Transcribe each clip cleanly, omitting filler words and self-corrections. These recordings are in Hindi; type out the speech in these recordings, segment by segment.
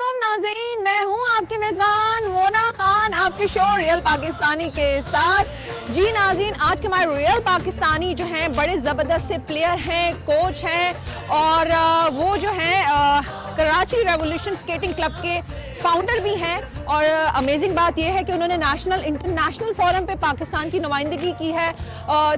वालेकुम नाज़रीन, मैं हूँ आपकी मेज़बान मोना खान आपके शो रियल पाकिस्तानी के साथ। जी नाज़रीन, आज के हमारे रियल पाकिस्तानी जो हैं बड़े ज़बरदस्त से प्लेयर हैं, कोच हैं और वो जो हैं कराची रेवोल्यूशन स्केटिंग क्लब के फाउंडर भी हैं। और अमेजिंग बात यह है कि उन्होंने नेशनल इंटरनेशनल फोरम पे पाकिस्तान की नुमाइंदगी की है।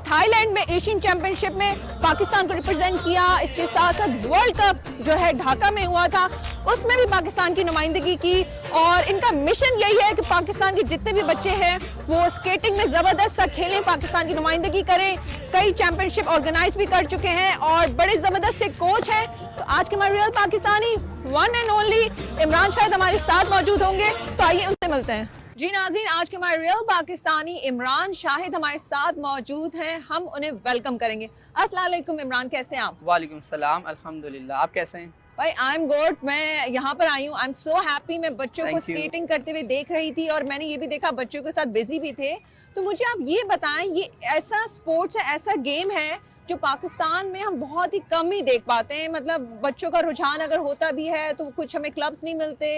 थाईलैंड में एशियन चैम्पियनशिप में पाकिस्तान को रिप्रेजेंट किया। इसके साथ साथ वर्ल्ड कप जो है ढाका में हुआ था, उसमें भी पाकिस्तान की नुमाइंदगी की। और इनका मिशन यही है कि पाकिस्तान के जितने भी बच्चे हैं वो स्केटिंग में ज़बरदस्त सा खेलें, पाकिस्तान की नुमाइंदगी करें। कई चैम्पियनशिप ऑर्गेनाइज भी कर चुके हैं और बड़े ज़बरदस्त से कोच हैं। तो आज के हमारे real Pakistani one and only Imran Shahid हमारे साथ मौजूद होंगे, तो आइए उनसे मिलते हैं। जी नाज़रीन, आज के हमारे रियल पाकिस्तानी इमरान शाहिद हमारे साथ मौजूद हैं, हम उन्हें वेलकम करेंगे। अस्सलाम वालेकुम इमरान, कैसे हैं आप? वालेकुम सलाम, अल्हम्दुलिल्लाह। आप कैसे हैं? भाई आई एम गुड। मैं यहाँ पर आई हूँ, आई एम सो हैप्पी। मैं बच्चों को थैंक यू। स्केटिंग करते हुए देख रही थी और मैंने ये भी देखा बच्चों के साथ बिजी भी थे। तो मुझे आप ये बताएं, ये ऐसा स्पोर्ट्स है, ऐसा गेम है जो पाकिस्तान में हम बहुत ही कम ही देख पाते हैं। मतलब बच्चों का रुझान अगर होता भी है तो कुछ हमें क्लब्स नहीं मिलते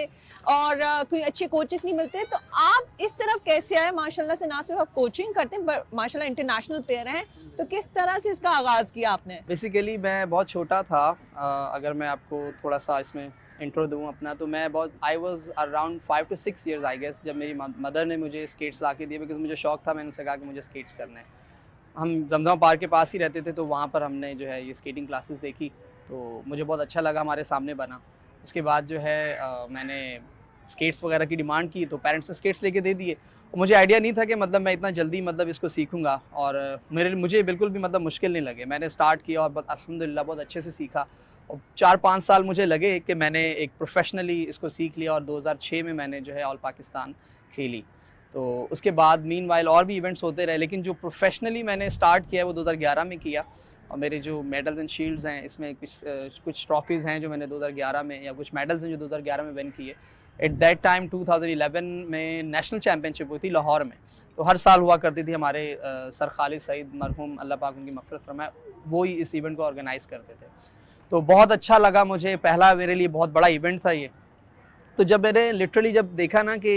और कोई अच्छे कोचेस नहीं मिलते। तो आप इस तरफ कैसे आए? माशाल्लाह से ना सिर्फ आप कोचिंग करते हैं, माशाल्लाह इंटरनेशनल प्लेयर हैं, तो किस तरह से इसका आगाज़ किया आपने? बेसिकली मैं बहुत छोटा था। अगर मैं आपको थोड़ा सा इसमें इंट्रो दूँ अपना, तो मैं बहुत I was around 5 to 6 years I guess, जब मेरी मदर ने मुझे स्केट्स ला के दिए। बिकॉज़ मुझे शौक था, मैंने उनसे कहा कि मुझे स्केट्स करने हैं। हम जमजम पार्क के पास ही रहते थे, तो वहाँ पर हमने जो है ये स्केटिंग क्लासेस देखी, तो मुझे बहुत अच्छा लगा, हमारे सामने बना। उसके बाद जो है मैंने स्केट्स वगैरह की डिमांड की, तो पेरेंट्स ने स्केट्स लेके दे दिए। और मुझे आइडिया नहीं था कि मतलब मैं इतना जल्दी मतलब इसको सीखूंगा, और मुझे बिल्कुल भी मतलब मुश्किल नहीं लगे। मैंने स्टार्ट किया और अल्हम्दुलिल्लाह बहुत अच्छे से सीखा। और 4-5 साल मुझे लगे कि मैंने एक प्रोफेशनली इसको सीख लिया, और 2006 में मैंने जो है ऑल पाकिस्तान खेली। तो उसके बाद मीनवाइल और भी इवेंट्स होते रहे, लेकिन जो प्रोफेशनली मैंने स्टार्ट किया वो 2011 में किया। और मेरे जो मेडल्स एंड शील्ड्स हैं, इसमें कुछ ट्रॉफीज़ हैं जो मैंने 2011 में, या कुछ मेडल्स हैं जो 2011 में विन किए। एट दैट टाइम 2011 में नेशनल चैम्पियनशिप हुई थी लाहौर में, तो हर साल हुआ करती थी। हमारे सर खालिद सईद मरहूम, अल्लाह पाक उनकी मग़फ़िरत फरमाए, वो ही इस इवेंट को ऑर्गेनाइज़ करते थे। तो बहुत अच्छा लगा मुझे, पहला मेरे लिए बहुत बड़ा इवेंट था ये। तो जब मैंने लिटरली जब देखा ना कि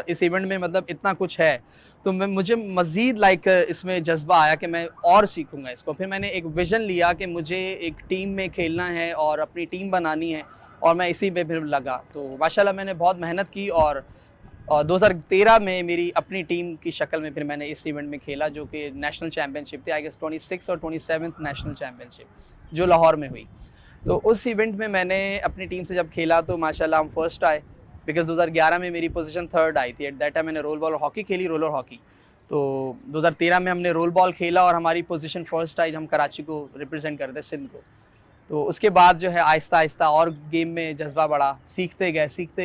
इस इवेंट में मतलब इतना कुछ है, तो मुझे मज़ीद इसमें जज्बा आया कि मैं और सीखूंगा इसको। फिर मैंने एक विज़न लिया कि मुझे एक टीम में खेलना है और अपनी टीम बनानी है, और मैं इसी पे फिर लगा। तो माशाल्लाह मैंने बहुत मेहनत की, और 2013 में मेरी अपनी टीम की शक्ल में फिर मैंने इस इवेंट में खेला, जो कि नेशनल चैम्पियनशिप थी, आई गेस 26 और 27 नेशनल चैम्पियनशिप जो लाहौर में हुई। तो उस इवेंट में मैंने अपनी टीम से जब खेला तो माशाल्लाह हम फर्स्ट आए। बिकॉज़ 2011 में मेरी पोजीशन थर्ड आई थी। एट दैट टाइम मैंने रोल बॉल और हॉकी खेली, रोलर हॉकी। तो 2013 में हमने रोल बॉल खेला और हमारी पोजीशन फर्स्ट आई, हम कराची को रिप्रेजेंट करते सिंध को। तो उसके बाद जो है आहिस्ता आहिस्ता और गेम में जज्बा बढ़ा, सीखते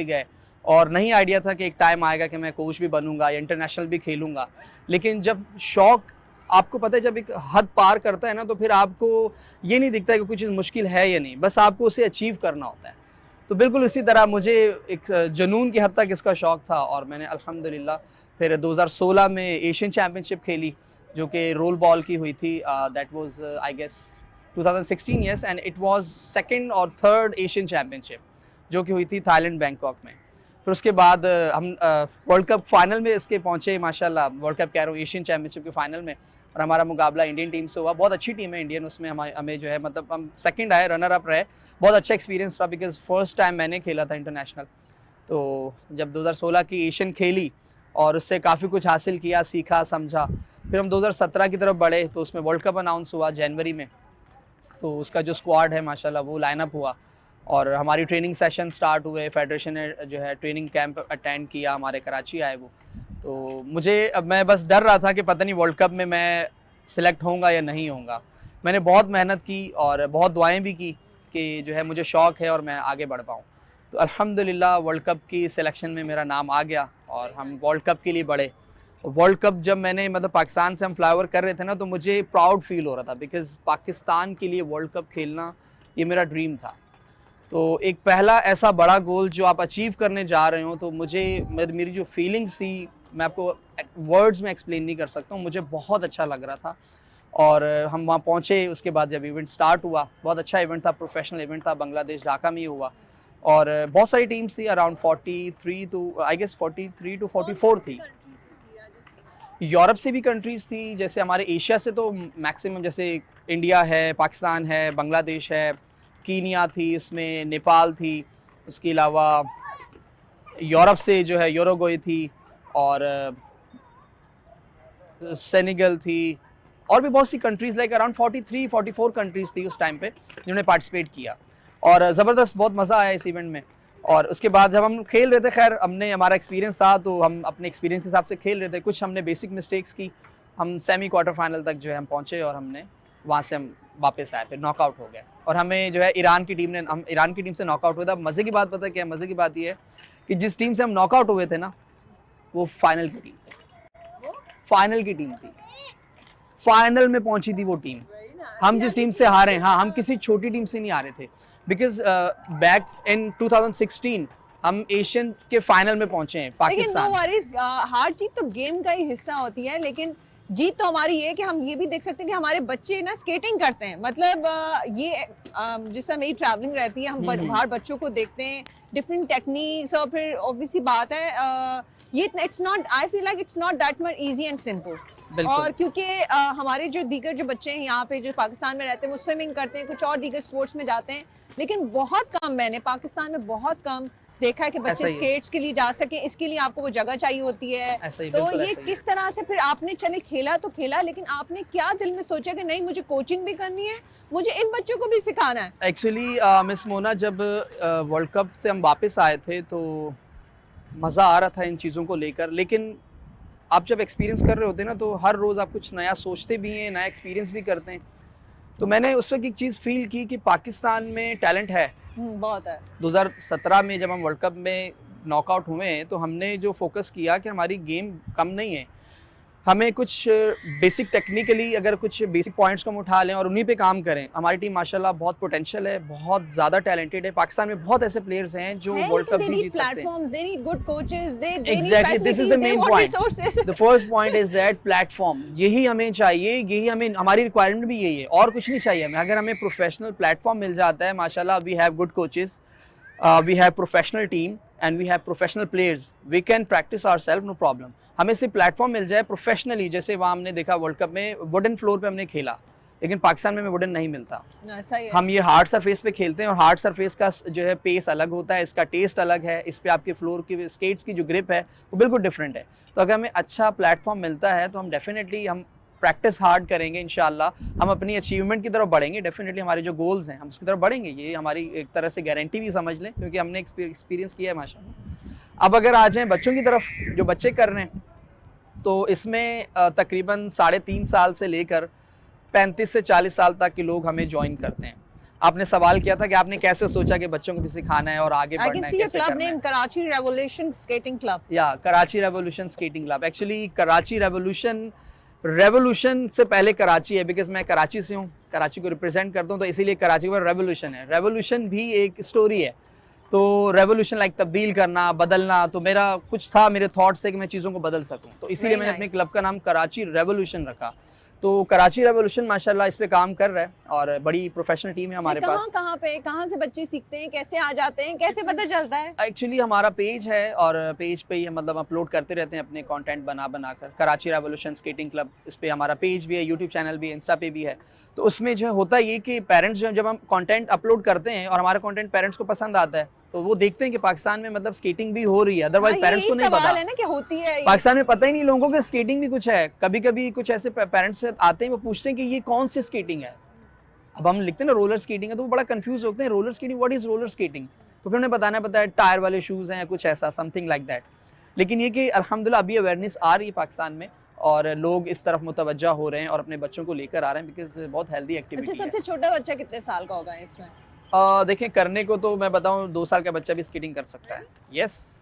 गए। और नहीं आइडिया था कि एक टाइम आएगा कि मैं कोच भी बनूंगा या इंटरनेशनल भी खेलूँगा। लेकिन जब शौक़, आपको पता है जब एक हद पार करता है ना, तो फिर आपको ये नहीं दिखता कि कुछ चीज़ मुश्किल है या नहीं, बस आपको उसे अचीव करना होता है। तो बिल्कुल इसी तरह मुझे एक जुनून की हद तक इसका शौक़ था, और मैंने अल्हम्दुलिल्लाह फिर 2016 में एशियन चैम्पियनशिप खेली, जो कि रोल बॉल की हुई थी। That was I guess 2016 yes, and it was second और थर्ड एशियन चैम्पियनशिप जो कि हुई थी थाईलैंड बैंकॉक में। फिर उसके बाद हम वर्ल्ड कप फाइनल में इसके पहुँचे माशाल्लाह। वर्ल्ड कप कह रहा हूँ, एशियन चैम्पियनशिप के फाइनल में, और हमारा मुकाबला इंडियन टीम से हुआ। बहुत अच्छी टीम है इंडियन, उसमें हमें जो है मतलब हम सेकंड आए, रनर अप रहे। बहुत अच्छा एक्सपीरियंस रहा, बिकॉज़ फर्स्ट टाइम मैंने खेला था इंटरनेशनल। तो जब 2016 की एशियन खेली और उससे काफ़ी कुछ हासिल किया, सीखा, समझा। फिर हम 2017 की तरफ बढ़े, तो उसमें वर्ल्ड कप अनाउंस हुआ जनवरी में। तो उसका जो स्क्वाड है माशाल्लाह वो लाइनअप हुआ, और हमारी ट्रेनिंग सेशन स्टार्ट हुए। फेडरेशन ने जो है ट्रेनिंग कैंप अटेंड किया, हमारे कराची आए वो। तो मैं बस डर रहा था कि पता नहीं वर्ल्ड कप में मैं सिलेक्ट होऊंगा या नहीं होऊंगा। मैंने बहुत मेहनत की और बहुत दुआएं भी की कि जो है मुझे शौक़ है और मैं आगे बढ़ पाऊँ। तो अल्हम्दुलिल्लाह वर्ल्ड कप की सिलेक्शन में मेरा नाम आ गया, और हम वर्ल्ड कप के लिए बढ़े। वर्ल्ड कप जब मैंने मतलब पाकिस्तान से हम फ्लाईओवर कर रहे थे ना, तो मुझे प्राउड फील हो रहा था, बिकॉज़ पाकिस्तान के लिए वर्ल्ड कप खेलना ये मेरा ड्रीम था। तो एक पहला ऐसा बड़ा गोल जो आप अचीव करने जा रहे हो, तो मेरी जो फीलिंग्स थी, मैं आपको वर्ड्स में एक्सप्लेन नहीं कर सकता हूँ। मुझे बहुत अच्छा लग रहा था, और हम वहाँ पहुँचे। उसके बाद जब इवेंट स्टार्ट हुआ, बहुत अच्छा इवेंट था, प्रोफेशनल इवेंट था, बांग्लादेश ढाका में ही हुआ। और बहुत सारी टीम्स थी, around 43 to I guess 43 to 44 थी। यूरोप से भी कंट्रीज़ थी, जैसे हमारे एशिया से तो मैक्सिमम जैसे इंडिया है, पाकिस्तान है, बांग्लादेश है, कीनिया थी, इसमें नेपाल थी, उसके अलावा यूरोप से जो है यूरुग्वे थी, और सेनेगल थी, और भी बहुत सी कंट्रीज़ लाइक अराउंड 43-44 कंट्रीज़ थी उस टाइम पे जिन्होंने पार्टिसिपेट किया, और ज़बरदस्त बहुत मज़ा आया इस इवेंट में। और उसके बाद जब हम खेल रहे थे, खैर हमने हमारा एक्सपीरियंस था तो हम अपने एक्सपीरियंस के हिसाब से खेल रहे थे, कुछ हमने बेसिक मिस्टेक्स की, हम सेमी क्वार्टर फाइनल तक जो है हम पहुँचे, और हमने वहाँ से हम वापस आए, फिर नॉकआउट हो गए, और हमें जो है ईरान की टीम से नॉकआउट हुआ था। मज़े की बात पता है क्या है? मज़े की बात ये है कि जिस टीम से हम नॉकआउट हुए थे ना, वो फाइनल की टीम थी, फाइनल की टीम थी, फाइनल में पहुंची थी वो टीम। हम जिस टीम से हारे, हाँ, हम किसी छोटी टीम से नहीं हारे थे, बिकॉज बैक इन 2016 हम एशियन के फाइनल में पहुंचे हैं लेकिन पाकिस्तान। नो वरीज, हार जीत तो गेम का ही हिस्सा होती है, लेकिन जीत तो हमारी ये है कि हम ये भी देख सकते हैं कि हमारे बच्चे ना स्केटिंग करते हैं। मतलब ये जिस समय मेरी ट्रैवलिंग रहती है, हम बाहर बच्चों को देखते हैं, डिफरेंट टेक्निक्स, और फिर ऑब्वियसली बात है ये it's not, I feel like it's not that much easy and simple. और क्योंकि हमारे जो दीगर जो बच्चे हैं यहाँ पे जो पाकिस्तान में रहते हैं, वो स्विमिंग करते हैं, कुछ और दीगर स्पोर्ट्स में जाते हैं, लेकिन बहुत कम, मैंने पाकिस्तान में बहुत कम देखा है कि बच्चे स्केट्स के लिए जा सके। इसके लिए आपको वो जगह चाहिए होती है। तो ये किस तरह से फिर आपने, चले खेला तो खेला, लेकिन आपने क्या दिल में सोचा कि नहीं मुझे कोचिंग भी करनी है, मुझे इन बच्चों को भी सिखाना है? एक्चुअली मिस मोना, जब वर्ल्ड कप से हम वापस आए थे तो मज़ा आ रहा था इन चीज़ों को लेकर, लेकिन आप जब एक्सपीरियंस कर रहे होते हैं ना, तो हर रोज़ आप कुछ नया सोचते भी हैं, नया एक्सपीरियंस भी करते हैं। तो मैंने उस वक्त एक चीज़ फील की कि पाकिस्तान में टैलेंट है, बहुत है। 2017 में जब हम वर्ल्ड कप में नॉकआउट हुए तो हमने जो फोकस किया कि हमारी गेम कम नहीं है, हमें कुछ बेसिक टेक्निकली अगर कुछ बेसिक पॉइंट्स को हम उठा लें और उन्हीं पे काम करें। हमारी टीम माशाल्लाह बहुत पोटेंशियल है, बहुत ज़्यादा टैलेंटेड है। पाकिस्तान में बहुत ऐसे प्लेयर्स हैं जो वर्ल्ड कप भी जीत सकते हैं। They need good coaches, they need Exactly, this is the main point. resources. The first point is that platform. यही हमें चाहिए, यही हमें, हमारी रिक्वायरमेंट भी यही है, और कुछ नहीं चाहिए हमें। अगर हमें प्रोफेशनल प्लेटफॉर्म मिल जाता है, माशाल्लाह we have good coaches, we have professional team and we have professional players, we can practise ourselves, no problem. हमें सिर्फ प्लेटफॉर्म मिल जाए प्रोफेशनली, जैसे वहाँ हमने देखा वर्ल्ड कप में वुडन फ्लोर पे हमने खेला, लेकिन पाकिस्तान में वुडन नहीं मिलता। सही है। हम ये हार्ड सरफेस पे खेलते हैं, और हार्ड सरफेस का जो है पेस अलग होता है, इसका टेस्ट अलग है, इस पे आपके फ्लोर की स्केट्स की जो ग्रिप है वो बिल्कुल डिफरेंट है। तो अगर हमें अच्छा प्लेटफॉर्म मिलता है तो हम डेफिनेटली हम प्रैक्टिस हार्ड करेंगे, इंशाल्लाह हम अपनी अचीवमेंट की तरफ बढ़ेंगे। डेफिनेटली हमारे जो गोल्स हैं हम उसकी तरफ बढ़ेंगे, ये हमारी एक तरह से गारंटी भी समझ लें, क्योंकि हमने एक्सपीरियंस किया है माशाल्लाह। अब अगर आ जाएँ बच्चों की तरफ, जो बच्चे कर रहे हैं, तो इसमें तकरीबन 3.5 साल से लेकर 35 से 40 साल तक के लोग हमें ज्वाइन करते हैं। आपने सवाल किया था कि आपने कैसे सोचा कि बच्चों को भी सिखाना है और आगे बढ़ना है, कैसे करना है। कराची रेवोल्यूशन स्केटिंग क्लब, या Karachi revolution skating club. Actually Karachi revolution से पहले कराची है, बिकॉज मैं कराची से हूँ, कराची को रिप्रेजेंट करता हूँ, तो इसीलिए कराची पर रेवोल्यूशन है। रेवोल्यूशन भी एक स्टोरी है, तो रेवोल्यूशन लाइक तब्दील करना, बदलना, तो मेरा कुछ था, मेरे थॉट्स थे कि मैं चीज़ों को बदल सकूं, तो इसीलिए मैंने अपने क्लब का नाम कराची रेवोल्यूशन रखा। तो कराची रेवोल्यूशन माशाल्लाह इस पे काम कर रहा है, और बड़ी प्रोफेशनल टीम है हमारे पास। कहाँ से बच्चे सीखते हैं, कैसे आ जाते हैं, कैसे पता चलता है? एक्चुअली हमारा पेज है, और पेज पे ही मतलब अपलोड करते रहते हैं अपने कंटेंट बना कर। कराची रेवोल्यूशन स्केटिंग क्लब, इस पे हमारा पेज भी है, यूट्यूब चैनल भी है, इंस्टा पे भी है। तो उसमें जो होता है ये कि पेरेंट्स जो जब हम कंटेंट अपलोड करते हैं और हमारा कंटेंट पेरेंट्स को पसंद आता है, तो वो देखते हैं कि पाकिस्तान में मतलब स्केटिंग भी हो रही है, अदरवाइज पेरेंट्स को नहीं पता है ना कि होती है। पाकिस्तान में पता ही नहीं लोगों को स्केटिंग भी कुछ है। कभी कभी कुछ ऐसे पेरेंट्स आते हैं, वो पूछते हैं कि ये कौन सी स्केटिंग है। अब हम लिखते हैं ना रोलर स्केटिंग है, तो वो बड़ा कंफ्यूज होते हैं, roller skating, what is roller skating. तो फिर उन्हें बताना पड़ता है टायर वाले शूज़ हैं, कुछ ऐसा समथिंग लाइक दैट। लेकिन ये कि अल्हम्दुलिल्लाह अभी अवेयरनेस आ रही है पाकिस्तान में, और लोग इस तरफ मुतवज्जा हो रहे हैं और अपने बच्चों को लेकर आ रहे हैं, बिकॉज बहुत हेल्दी एक्टिविटी है। अच्छा, सबसे छोटा बच्चा कितने साल का होगा इसमें? देखें, करने को तो मैं बताऊं 2 साल का बच्चा भी स्केटिंग कर सकता है। यस,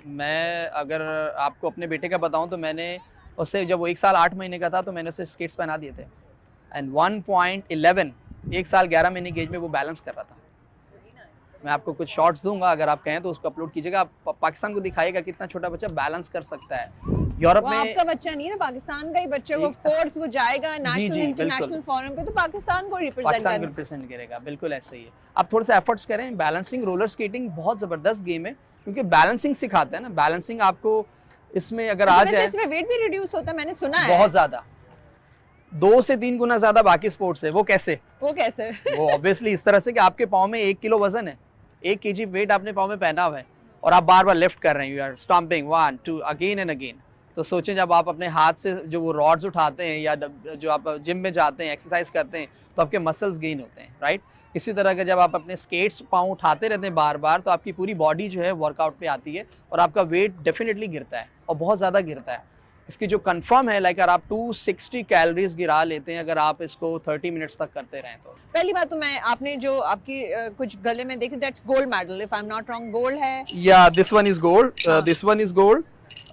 मैं अगर आपको अपने बेटे का बताऊं तो मैंने उससे, जब वो 1 साल 8 महीने का था, तो मैंने उसे स्केट्स पहना दिए थे, एंड 1.11 1 साल 11 महीने की एज में वो बैलेंस कर रहा था। मैं आपको कुछ शॉर्ट्स दूंगा, अगर आप कहें तो उसको अपलोड कीजिएगा, आप पाकिस्तान को दिखाइएगा कितना छोटा बच्चा बैलेंस कर सकता है। यूरोप वो में आपका बच्चा नहीं है ना, पाकिस्तान का ही बच्चा, वो ऑफ कोर्स वो जाएगा नेशनल जी, इंटरनेशनल बिल्कुल। फोरम पे तो पाकिस्तान को रिप्रेजेंट पाकिस्तान को करेगा। रिप्रेजेंट करेगा, बिल्कुल ऐसा ही है। आप थोड़ा सा एफर्ट्स करें। बैलेंसिंग, रोलर स्केटिंग बहुत ज़बरदस्त गेम है क्योंकि बैलेंसिंग सिखाता है ना। बैलेंसिंग आपको इसमें अगर आ वैसे जाए, इसमें वेट भी रिड्यूस होता है, मैंने सुना है। बहुत ज़्यादा, 2 से 3 गुना ज़्यादा बाकी स्पोर्ट्स है। वो कैसे? वो कैसे? वो ऑब्वियसली इस तरह से कि आपके पाँव में 1 किलो वजन है, 1 केजी वेट आपने पाँव में पहना हुआ है और आप बार बार लिफ्ट कर रहे हैं, you are stumping 1 2 again and again. तो सोचें जब आप अपने हाथ से जो वो रॉड्स उठाते हैं या जो आप जिम में जाते हैं, एक्सरसाइज करते हैं, तो आपके मसल्स गेन होते हैं, राइट। इसी तरह का जब आप अपने स्केट्स पाँव उठाते रहते हैं बार बार, तो आपकी पूरी बॉडी जो है वर्कआउट पे आती है और आपका वेट डेफिनेटली गिरता है और बहुत ज़्यादा गिरता है। इसकी जो कंफर्म है, लाइक अगर आप 260 कैलोरीज गिरा लेते हैं अगर आप इसको 30 मिनट्स तक करते रहें तो। पहली बात तो मैं, आपने जो आपकी कुछ गले में देखी, that's gold medal if I am not wrong, gold है या दिस वन इज गोल्ड, हाँ। This one is gold.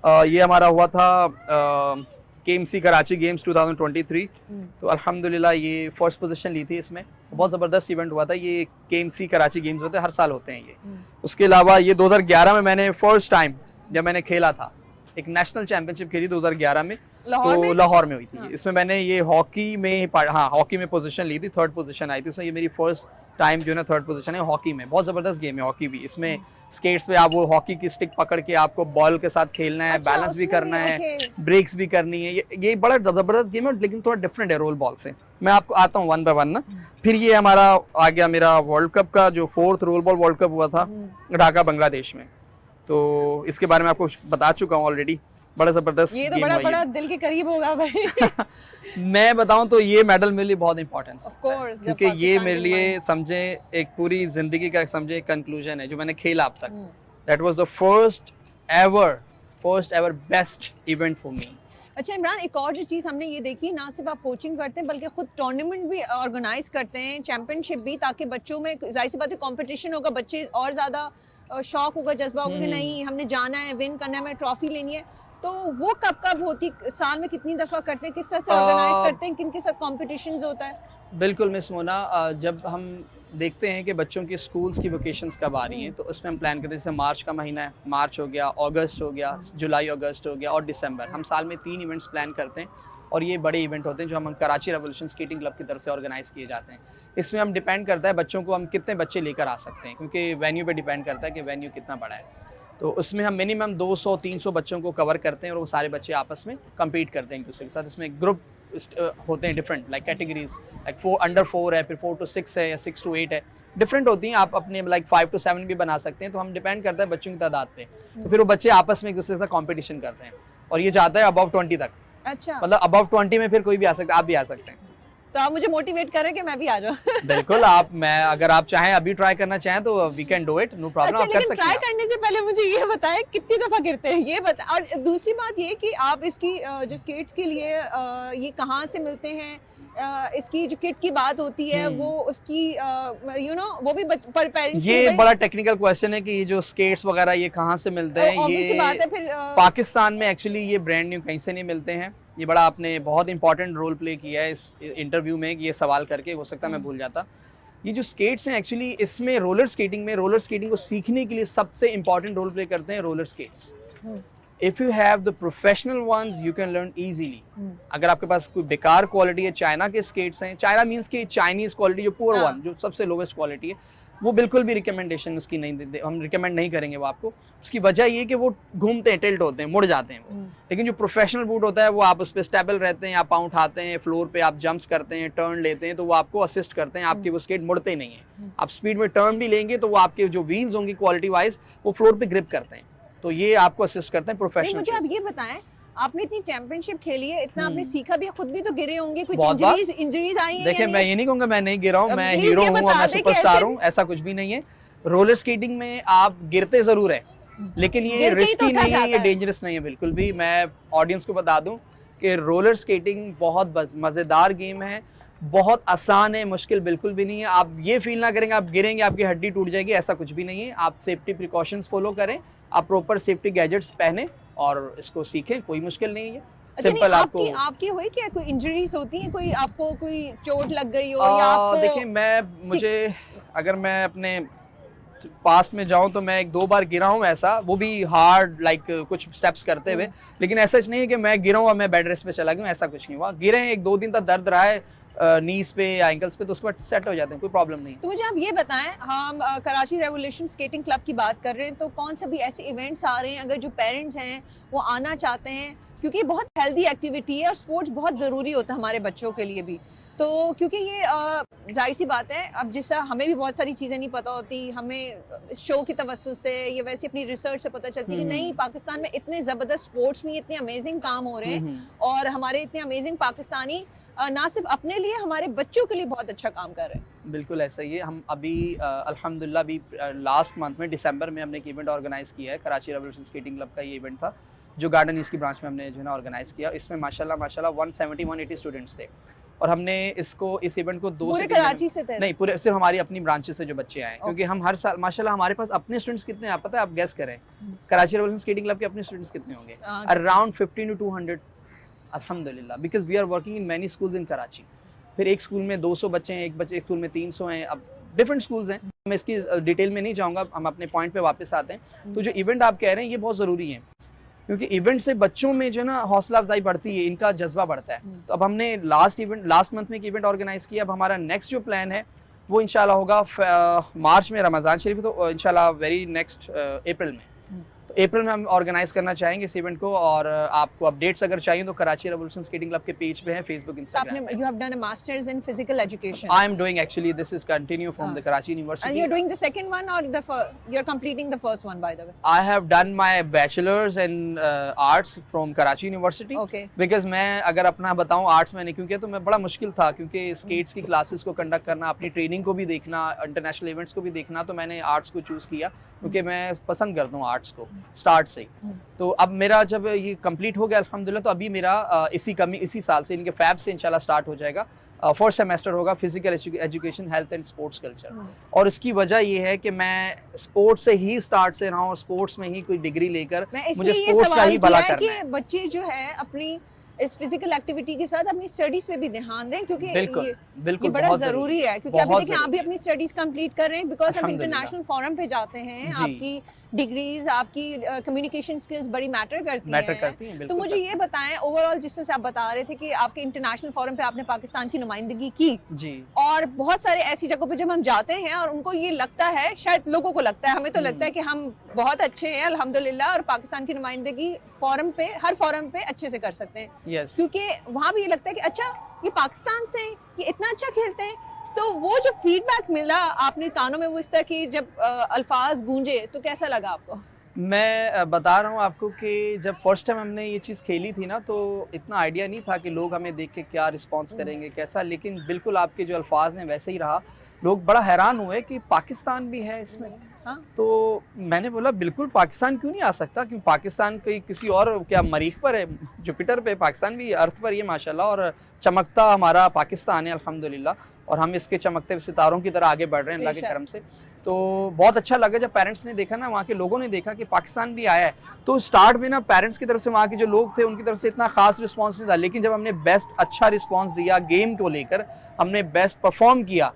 ये हमारा हुआ था KMC कराची गेम्स 2023। तो अल्हम्दुलिल्लाह ये फर्स्ट पोजीशन ली थी इसमें, बहुत ज़बरदस्त इवेंट हुआ था। ये KMC कराची गेम्स होते हैं, हर साल होते हैं ये। उसके अलावा ये 2011 में मैंने फर्स्ट टाइम जब मैंने खेला था, एक नेशनल चैंपियनशिप खेली 2011 में, तो लाहौर में हुई थी। हाँ। इसमें मैंने ये हॉकी में, हाँ हॉकी में पोजीशन ली थी, 3rd पोजीशन आई थी उसमें। ये मेरी फर्स्ट टाइम जो है ना 3rd पोजीशन है हॉकी में। बहुत ज़बरदस्त गेम है हॉकी भी। इसमें स्केट्स पे आप वो हॉकी की स्टिक पकड़ के आपको बॉल के साथ खेलना है, अच्छा, बैलेंस भी उसमें करना भी, है, ओके। ब्रेक्स भी करनी है। ये बड़ा ज़बरदस्त गेम है, लेकिन थोड़ा डिफरेंट है रोल बॉल से। मैं आपको आता हूँ 1 बाय 1 ना। फिर ये हमारा आ गया मेरा वर्ल्ड कप का, जो 4th role ball world cup हुआ था ढाका बांग्लादेश में। तो इसके बारे में आपको बता चुका हूँ ऑलरेडी। बड़ा ज़बरदस्त ये तो गेम बड़ा हुआ बड़ा दिल के करीब होगा भाई। मैं बताऊं तो ये मेडल मेरे लिए बहुत इंपॉर्टेंट है, Of course, जब क्योंकि ये पाकिस्तान मेरे के लिए नुमाइंदे- समझे एक पूरी जिंदगी का समझे कंक्लूजन है जो मैंने खेला अब तक। That was the first ever best event for me. अच्छा इमरान, एक और जो चीज़ हमने ये देखी, ना सिर्फ आप कोचिंग करते हैं बल्कि खुद टूर्नामेंट भी ऑर्गेनाइज करते हैं, चैंपियनशिप भी, ताकि बच्चों में जाहिर सी बात है कंपटीशन होगा, बच्चे और ज़्यादा शौक होगा, जज्बा होगा कि नहीं हमने जाना है, विन करना है, हमें ट्रॉफी लेनी है। तो वो कब होती, साल में कितनी दफ़ा करते हैं, किस तरह से ऑर्गेनाइज करते हैं, किन के साथ कॉम्पिटिशन्स होता है? बिल्कुल मिस मोना, जब हम देखते हैं कि बच्चों की स्कूल्स की वोकेशंस कब आ रही हैं, तो उसमें हम प्लान करते हैं। जैसे मार्च का महीना है, मार्च हो गया, अगस्त हो गया, जुलाई अगस्त हो गया और दिसंबर। हम साल में 3 इवेंट्स प्लान करते हैं और ये बड़े इवेंट होते हैं जो हम कराची रेवोल्यूशन स्केटिंग क्लब की तरफ से ऑर्गेनाइज किए जाते हैं। इसमें हम डिपेंड करता है बच्चों को हम कितने बच्चे लेकर आ सकते हैं, क्योंकि वेन्यू पे डिपेंड करता है कि वेन्यू कितना बड़ा है। तो उसमें हम मिनिमम 200-300 बच्चों को कवर करते हैं और वो सारे बच्चे आपस में कम्पीट करते हैं एक दूसरे के साथ। इसमें ग्रुप होते हैं different, like categories, like 4 under 4 है, फिर 4 to 6 है या 6 to 8 है, डिफरेंट होती हैं। आप अपने लाइक 5 to 7 भी बना सकते हैं। तो हम डिपेंड करता है बच्चों की तादाद पे। तो फिर वो बच्चे आपस में एक दूसरे के साथ कॉम्पिटिशन करते हैं और ये जाता है अबव 20 तक। अच्छा, मतलब अबव 20 में फिर कोई भी आ सकता है, आप भी आ सकते हैं। तो आप मुझे मोटिवेट करें कि मैं भी आ जाऊँ। बिल्कुल, अगर आप चाहें अभी ट्राई करना चाहें तो we can do it, no problem. अच्छा, आप कर लेकिन सकते ट्राई हैं। करने से पहले मुझे ये बताएं कितनी दफ़ा गिरते हैं, ये बता। और दूसरी बात ये कि आप इसकी जो स्केट्स के लिए ये कहाँ से मिलते हैं, इसकी जो किट की बात होती है वो उसकी वो भी पेरेंट्स ये बड़ा टेक्निकल क्वेश्चन है कि ये जो स्केट्स वगैरह ये कहाँ से मिलते हैं। ये बात है फिर पाकिस्तान में एक्चुअली ये ब्रांड न्यू कहीं से नहीं मिलते हैं। ये बड़ा आपने बहुत इंपॉर्टेंट रोल प्ले किया है इस इंटरव्यू में, ये सवाल करके, हो सकता है मैं भूल जाता। ये जो स्केट्स हैं एक्चुअली, इसमें रोलर स्केटिंग को सीखने के लिए सबसे इंपॉर्टेंट रोल प्ले करते हैं roller skates. If you have the professional once you can learn easily. अगर आपके पास कोई बेकार क्वालिटी है, चाइना के स्केट्स हैं, चाइना मींस कि चाइनीज क्वालिटी, जो पुअर वन, जो सबसे लोवेस्ट क्वालिटी है, वो बिल्कुल भी रिकमेंडेशन उसकी नहीं देते, हम रिकमेंड नहीं करेंगे वो आपको। उसकी वजह ये कि वो घूमते हैं, टिल्ट होते हैं, मुड़ जाते हैं वो। लेकिन जो प्रोफेशनल बूट होता है वो आप उस पर स्टेबल रहते हैं, आप पाँव उठाते हैं, फ्लोर पे आप जंप्स करते हैं, टर्न लेते हैं, तो वो आपको असिस्ट करते हैं, आपके वो स्केट मुड़ते ही नहीं है। आप स्पीड में टर्न भी लेंगे तो वो आपके जो व्हील्स होंगे क्वालिटी वाइज वो फ्लोर पे ग्रिप करते हैं, तो ये आपको असिस्ट करते हैं प्रोफेशनल। मुझे आप ये बताएं, आपने इतनी चैंपियनशिप खेली है, इतना आपने सीखा भी, खुद भी तो गिरे होंगे, कुछ इंजरीज आई हैं? देखिए, मैं ये नहीं कहूँगा मैं नहीं गिरा हूँ, मैं हीरो हूँ, मैं सुपरस्टार हूँ, ऐसा कुछ भी नहीं है। रोलर स्केटिंग में आप गिरते जरूर है, लेकिन ये रिस्की नहीं है, ये डेंजरस नहीं है बिल्कुल भी। मैं ऑडियंस को बता दूं कि रोलर स्केटिंग बहुत मज़ेदार गेम है, बहुत आसान है, मुश्किल बिल्कुल भी नहीं है। आप ये फील ना करेंगे आप गिरेंगे आपकी हड्डी टूट जाएगी, ऐसा कुछ भी नहीं है। आप सेफ्टी प्रिकॉशंस फॉलो करें, आप प्रॉपर सेफ्टी गैजेट्स पहने और इसको सीखें, कोई मुश्किल नहीं है। सिंपल आपकी हुई क्या, कोई इंजरीज होती है, कोई आपको कोई चोट लग गई हो या आपको? देखिए, अगर मैं अपने पास्ट में जाऊं तो मैं 1-2 बार गिरा हूं, ऐसा वो भी हार्ड कुछ स्टेप्स करते हुए, लेकिन ऐसा नहीं है कि मैं गिरा हूं और मैं बेड रेस्ट पे चला गया, ऐसा कुछ नहीं हुआ। गिरे हैं, 1-2 दिन तक दर्द रहा है नीज पे या एंकल्स पे, तो उसके बाद सेट हो जाते हैं, कोई प्रॉब्लम नहीं। तो मुझे आप ये बताएं, हम कराची रेवोल्यूशन स्केटिंग क्लब की बात कर रहे हैं, तो कौन से भी ऐसे इवेंट्स आ रहे हैं अगर जो पेरेंट्स हैं वो आना चाहते हैं, क्योंकि ये बहुत हेल्दी एक्टिविटी है और स्पोर्ट्स बहुत ज़रूरी होता है हमारे बच्चों के लिए भी। तो क्योंकि ये जाहिर सी बात है, अब जिससे हमें भी बहुत सारी चीज़ें नहीं पता होती, हमें इस शो की तवज्जुह से या वैसे अपनी रिसर्च से पता चलती है कि नहीं, पाकिस्तान में इतने ज़बरदस्त स्पोर्ट्स में इतने अमेजिंग काम हो रहे हैं और हमारे इतने अमेजिंग पाकिस्तानी ना सिर्फ अपने लिए, हमारे बच्चों के लिए बहुत अच्छा काम कर रहे हैं। बिल्कुल ऐसा ही है। हम अभी अल्हम्दुलिल्लाह अभी लास्ट मंथ में दिसंबर में हमने एक इवेंट ऑर्गेनाइज़ किया है, कराची रेवोल्यूशन स्केटिंग क्लब का ये इवेंट था, जो गार्डन ईस्ट की ब्रांच में हमने जो है ना ऑर्गेनाइज़ किया। इसमें माशाल्लाह 170-180 स्टूडेंट्स थे और हमने इस इवेंट को पूरे कराची से थे? नहीं, पूरे सिर्फ हमारी अपनी ब्रांचेस से जो बच्चे आए, क्योंकि हम हर साल माशाल्लाह हमारे पास अपने स्टूडेंट्स कितने हैं आप पता है, आप गेस करें कराची रेवोल्यूशन स्केटिंग क्लब के अपने स्टूडेंट्स कितने होंगे? अराउंड 50 to 200 अल्हम्दुलिल्लाह, because we are working in many schools in Karachi. फिर एक स्कूल में 200 बच्चे हैं, एक स्कूल में 300 हैं, अब डिफरेंट स्कूल्स हैं, मैं इसकी डिटेल में नहीं जाऊँगा, हम अपने पॉइंट पे वापस आते हैं। तो जो इवेंट आप कह रहे हैं ये बहुत ज़रूरी है, क्योंकि इवेंट से बच्चों में जो है ना हौसला अफजाई बढ़ती है, इनका जज्बा बढ़ता है। तो अब हमने लास्ट मंथ में एक इवेंट ऑर्गेनाइज़ किया। अब हमारा नेक्स्ट जो प्लान है वो इंशाल्लाह होगा मार्च में, रमज़ान शरीफ, तो इंशाल्लाह वेरी नेक्स्ट अप्रैल में, अप्रैल में हम ऑर्गेनाइज करना चाहेंगे इस इवेंट को। और आपको अपडेट्स अगर चाहिए तो कराची रेवोल्यूशन स्केटिंग क्लब के पेज पे है, Facebook, Instagram. You have done a master's in physical education. I am doing actually, this is continue from the Karachi University. And you're doing the second one or you're completing the first one, by the way? I have done my bachelor's in arts from Karachi University. Okay. Because मैं अगर अपना बताऊं आर्ट्स मैंने क्यों किया, तो मैं बड़ा मुश्किल था, क्योंकि स्केट्स की क्लासेस को कंडक्ट करना, अपनी ट्रेनिंग को भी देखना, इंटरनेशनल इवेंट्स को भी देखना, तो मैंने आर्ट्स को चूज़ किया क्योंकि मैं पसंद करता हूँ आर्ट्स को स्टार्ट से ही। तो अब मेरा जब ये कंप्लीट हो गया अल्हम्दुलिल्लाह, तो अभी मेरा इसी साल से, इनके फैब से इंशाल्लाह स्टार्ट हो जाएगा। फर्स्ट सेमेस्टर होगा physical education, health and sports culture. और इसकी वजह ये है कि मैं स्पोर्ट्स से ही स्टार्ट से रहा हूँ, स्पोर्ट्स में ही कोई डिग्री लेकर मुझे स्पोर्ट्स का ही भला करना है। बच्चे जो है अपनी इस फिजिकल एक्टिविटी के साथ अपनी स्टडीज पे भी ध्यान दें, क्योंकि ये बड़ा जरूरी है। क्योंकि अभी देखिए आप भी अपनी स्टडीज कंप्लीट कर रहे हैं, बिकॉज हम इंटरनेशनल फोरम पे जाते हैं, आपकी डिग्रीज, आपकी कम्युनिकेशन स्किल्स बड़ी मैटर करती हैं। तो मुझे ये बताएं, ओवरऑल जिस तरह से आप बता रहे थे कि आपके इंटरनेशनल फोरम पे आपने पाकिस्तान की नुमाइंदगी की जी, और बहुत सारे ऐसी जगहों पे जब हम जाते हैं और उनको ये लगता है, शायद लोगों को लगता है, हमें तो लगता है कि हम बहुत अच्छे हैं अल्हम्दुलिल्लाह और पाकिस्तान की नुमाइंदगी फोरम पे, हर फोरम पे अच्छे से कर सकते हैं। क्योंकि वहाँ भी ये लगता है कि अच्छा ये पाकिस्तान से ये इतना अच्छा खेलते हैं। तो वो जो फीडबैक मिला आपने कानों में, वो इस तरह की जब अल्फाज गूंजे, तो कैसा लगा आपको? मैं बता रहा हूँ आपको कि जब फर्स्ट टाइम हमने ये चीज़ खेली थी ना, तो इतना आइडिया नहीं था कि लोग हमें देख के क्या रिस्पांस करेंगे, कैसा, लेकिन बिल्कुल आपके जो अल्फाज हैं वैसे ही रहा। लोग बड़ा हैरान हुए कि पाकिस्तान भी है इसमें। हाँ? तो मैंने बोला बिल्कुल पाकिस्तान क्यों नहीं आ सकता, क्योंकि पाकिस्तान कोई किसी और क्या मरीख पर है, जुपिटर पे, पाकिस्तान भी अर्थ पर ही है माशाल्लाह। और चमकता हमारा पाकिस्तान है अल्हम्दुलिल्लाह, और हम इसके चमकते सितारों की तरह आगे बढ़ रहे हैं अल्लाह के करम से। तो बहुत अच्छा लगा जब पेरेंट्स ने देखा ना, वहाँ के लोगों ने देखा कि पाकिस्तान भी आया है। तो स्टार्ट में ना पेरेंट्स की तरफ से, वहाँ के जो लोग थे उनकी तरफ से इतना खास रिस्पांस नहीं था, लेकिन जब हमने बेस्ट अच्छा रिस्पांस दिया गेम को लेकर, हमने बेस्ट परफॉर्म किया,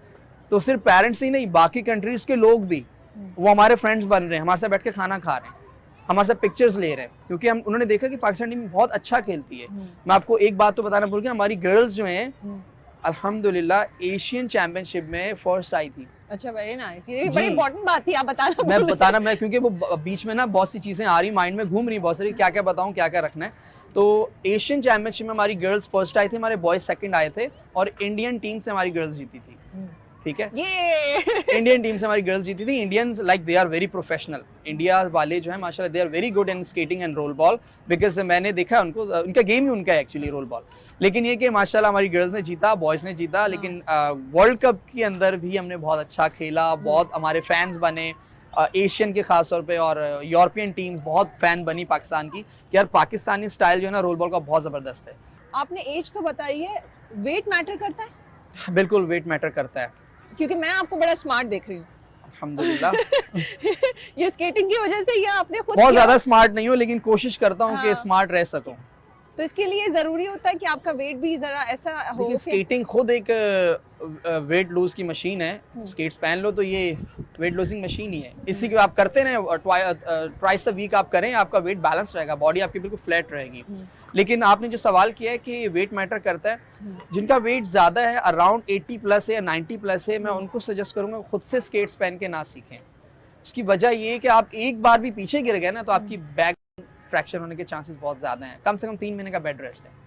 तो सिर्फ पेरेंट्स ही नहीं, बाकी कंट्रीज़ के लोग भी, वो हमारे फ्रेंड्स बन रहे हैं, हमारे साथ बैठ के खाना खा रहे हैं, हमारे साथ पिक्चर्स ले रहे हैं, क्योंकि उन्होंने देखा कि पाकिस्तान टीम बहुत अच्छा खेलती है। मैं आपको एक बात तो बताना भूल गया, हमारी गर्ल्स जो हैं अल्हम्दुलिल्लाह एशियन चैंपियनशिप में फर्स्ट आई थी। अच्छा, वेरी नाइस। ये बड़ी इंपॉर्टेंट बात थी, आप बताना मैं क्योंकि वो बीच में ना बहुत सी चीज़ें आ रही माइंड में घूम रही, बहुत सारी, क्या क्या बताऊँ, क्या क्या रखना है। तो एशियन चैंपियनशिप में हमारी गर्ल्स फर्स्ट आई थी, हमारे बॉयज सेकंड आए थे, और इंडियन टीम से हमारी गर्ल्स जीती थी। ठीक है, इंडियन टीम से हमारी गर्ल्स जीती थी। Indians like they are very professional, India वाले जो है माशाल्लाह they are very good in skating and roll ball, because मैंने देखा उनको, उनका गेम ही उनका है एक्चुअली रोल बॉल। लेकिन ये कि माशाल्लाह हमारी गर्ल्स ने जीता, बॉयज़ ने जीता, लेकिन वर्ल्ड कप के अंदर भी हमने बहुत अच्छा खेला, बहुत हमारे फैंस बने, एशियन के खास तौर पे, और यूरोपियन टीम्स बहुत फ़ैन बनी पाकिस्तान की, कि यार पाकिस्तानी स्टाइल जो है ना रोल बॉल का बहुत ज़बरदस्त है। आपने एज तो बताई है, वेट मैटर करता है? बिल्कुल वेट मैटर करता है, क्योंकि मैं आपको बड़ा स्मार्ट देख रही हूँ अल्हम्दुलिल्लाह। ये स्केटिंग की वजह से, या आपने खुद बहुत ज़्यादा स्मार्ट नहीं हो, लेकिन कोशिश करता हूँ कि स्मार्ट रह सकूँ। तो इसके लिए ज़रूरी होता है कि आपका वेट भी ज़रा ऐसा हो। स्केटिंग खुद एक वेट लूज की मशीन है, स्केट्स पहन लो तो ये वेट लूजिंग मशीन ही है। इसी को आप करते रहे, ट्वाइस अ वीक आप करें, आपका वेट बैलेंस रहेगा, बॉडी आपकी बिल्कुल फ्लैट रहेगी। लेकिन आपने जो सवाल किया है कि वेट मैटर करता है, जिनका वेट ज़्यादा है, अराउंड 80 प्लस है या 90 प्लस है, मैं उनको सजेस्ट करूँगा खुद से स्केट्स पहन के ना सीखें। उसकी वजह ये है कि आप एक बार भी पीछे गिर गए ना तो आपकी बैक फ्रैक्चर होने के चांसेस बहुत ज़्यादा हैं। कम से कम 3 महीने का बेड रेस्ट है।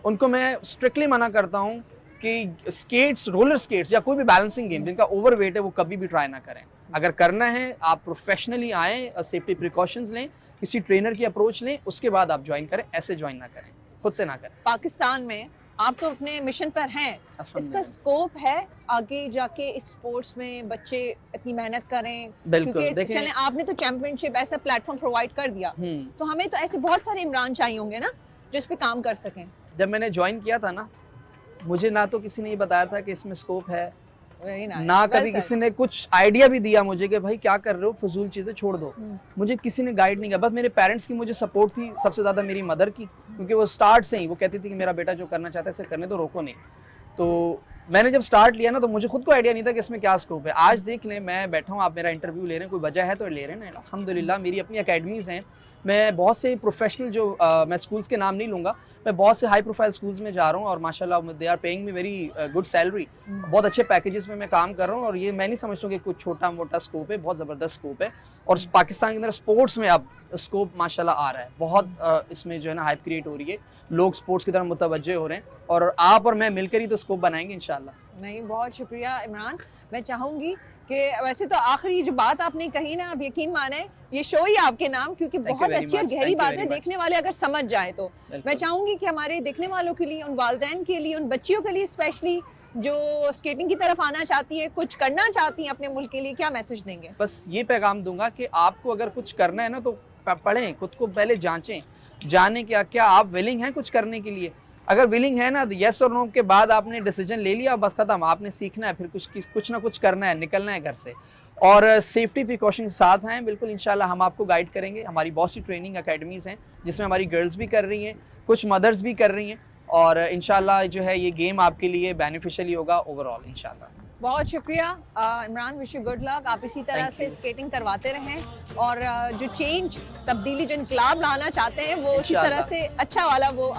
उनको मैं स्ट्रिक्टली मना करता हूँ कि स्केट्स, रोलर स्केट्स या कोई भी बैलेंसिंग गेम जिनका ओवर वेट है वो कभी भी ट्राई ना करें। अगर करना है आप प्रोफेशनली आएँ, सेफ्टी प्रिकॉशंस लें, किसी ट्रेनर की अप्रोच लें, उसके बाद आप ज्वाइन करें, ऐसे ज्वाइन ना करें, खुद से ना करें। पाकिस्तान में आप तो अपने मिशन पर हैं, इसका स्कोप है आगे जाके इस स्पोर्ट्स में बच्चे इतनी मेहनत करें? क्योंकि चलें आपने तो चैंपियनशिप ऐसा प्लेटफॉर्म प्रोवाइड कर दिया, तो हमें तो ऐसे बहुत सारे इमरान चाहिए होंगे ना जो इस पे काम कर सकें। जब मैंने ज्वाइन किया था ना, मुझे ना तो किसी ने ये बताया था कि इसमें स्कोप है, ना कभी किसी ने कुछ आइडिया भी दिया मुझे कि भाई क्या कर रहे हो, फजूल चीजें छोड़ दो। मुझे किसी ने गाइड नहीं किया। बस मेरे पेरेंट्स की मुझे सपोर्ट थी, सबसे ज्यादा मेरी मदर की, क्योंकि वो स्टार्ट से ही वो कहती थी कि मेरा बेटा जो करना चाहता है इसे करने दो, रोको नहीं। तो मैंने जब स्टार्ट लिया ना तो मुझे खुद को आइडिया नहीं था कि इसमें क्या स्कोप है। आज देख लें, मैं बैठा हूँ, आप मेरा इंटरव्यू ले रहे हैं, कोई वजह है तो ले रहे हैं ना। अल्हम्दुलिल्लाह मेरी अपनी अकेडमीज़ हैं, मैं बहुत से प्रोफेशनल जो मैं स्कूल्स के नाम नहीं लूँगा, मैं बहुत से हाई प्रोफाइल स्कूल्स में जा रहा हूँ और माशाल्लाह they are paying me very good salary, बहुत अच्छे पैकेजेस में मैं काम कर रहा हूँ। और ये मैं नहीं समझता हूँ कि कुछ छोटा मोटा स्कोप है, बहुत ज़बरदस्त स्कोप है। और पाकिस्तान के अंदर स्पोर्ट्स में अब स्कोप माशाल्लाह आ रहा है, बहुत इसमें जो है ना हाइप क्रिएट हो रही है, लोग स्पोर्ट्स की तरफ मुतवज्जे हो रहे हैं और आप और मैं मिलकर ही तो स्कोप बनाएंगे इंशाल्लाह। नहीं, बहुत शुक्रिया इमरान। मैं चाहूँगी कि वैसे तो आखिरी जो बात आपने कही ना, आप यकीन माने ये शो ही आपके नाम, क्योंकि बहुत अच्छी और गहरी बात है, देखने वाले अगर समझ जाए तो। मैं चाहूँगी कि हमारे देखने वालों के लिए, उन वालिदैन के लिए, उन बच्चियों के लिए स्पेशली जो स्केटिंग की तरफ आना चाहती है, कुछ करना चाहती हैं अपने मुल्क के लिए, क्या मैसेज देंगे? बस ये पैगाम दूंगा कि आपको अगर कुछ करना है ना तो पढ़ें, खुद को पहले जांचें, जाने क्या आप विलिंग हैं कुछ करने के लिए। अगर विलिंग है ना तो येस और नो के बाद आपने डिसीजन ले लिया, बस खत्म, आपने सीखना है, फिर कुछ ना कुछ करना है, निकलना है घर से। और सेफ्टी प्रिकॉशन साथ हैं बिल्कुल, इंशाल्लाह हम आपको गाइड करेंगे। हमारी बहुत सी ट्रेनिंग अकेडमीज़ हैं जिसमें हमारी गर्ल्स भी कर रही हैं, कुछ मदर्स भी कर रही हैं, और इंशाल्लाह जो है ये गेम आपके लिए बेनिफिशियल होगा ओवरऑल इंशाल्लाह। बहुत शुक्रिया Imran, wish you good luck. आप इसी तरह से स्केटिंग करवाते रहें और जो चेंज, तब्दीली, जो इनकलाब लाना चाहते हैं वो उसी तरह से अच्छा वाला वो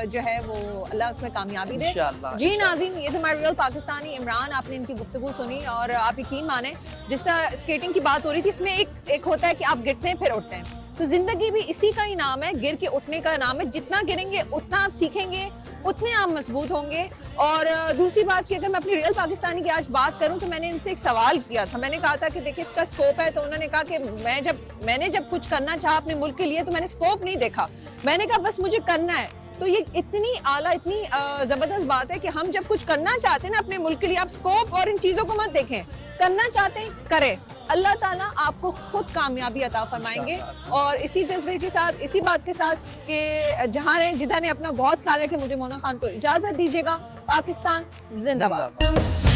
जो है वो अल्लाह उसमें कामयाबी दे। जी नाज़रीन, ये तो हमारे रियल पाकिस्तानी इमरान, आपने इनकी गुफ्तगू सुनी और आप यकीन माने जिस तरह स्केटिंग की बात हो रही थी, इसमें एक होता है कि आप गिरते हैं फिर उठते हैं, तो जिंदगी भी इसी का ही नाम है, गिर के उठने का नाम है। जितना गिरेंगे उतना आप सीखेंगे, उतने आप मजबूत होंगे। और दूसरी बात कि अगर मैं अपनी रियल पाकिस्तानी की आज बात करूं तो मैंने इनसे एक सवाल किया था, मैंने कहा था कि देखिए इसका स्कोप है, तो उन्होंने कहा कि मैंने जब कुछ करना चाहा अपने मुल्क के लिए तो मैंने स्कोप नहीं देखा, मैंने कहा बस मुझे करना है। तो ये इतनी आला, इतनी ज़बरदस्त बात है कि हम जब कुछ करना चाहते हैं ना अपने मुल्क के लिए, आप स्कोप और इन चीज़ों को मत देखें, करना चाहते हैं करें, अल्लाह ताला आपको खुद कामयाबी अता फरमाएंगे। और इसी जज्बे के साथ, इसी बात के साथ कि जहाँ ने जिदा ने अपना बहुत सारा कि मुझे मोना खान को इजाज़त दीजिएगा। पाकिस्तान जिंदाबाद।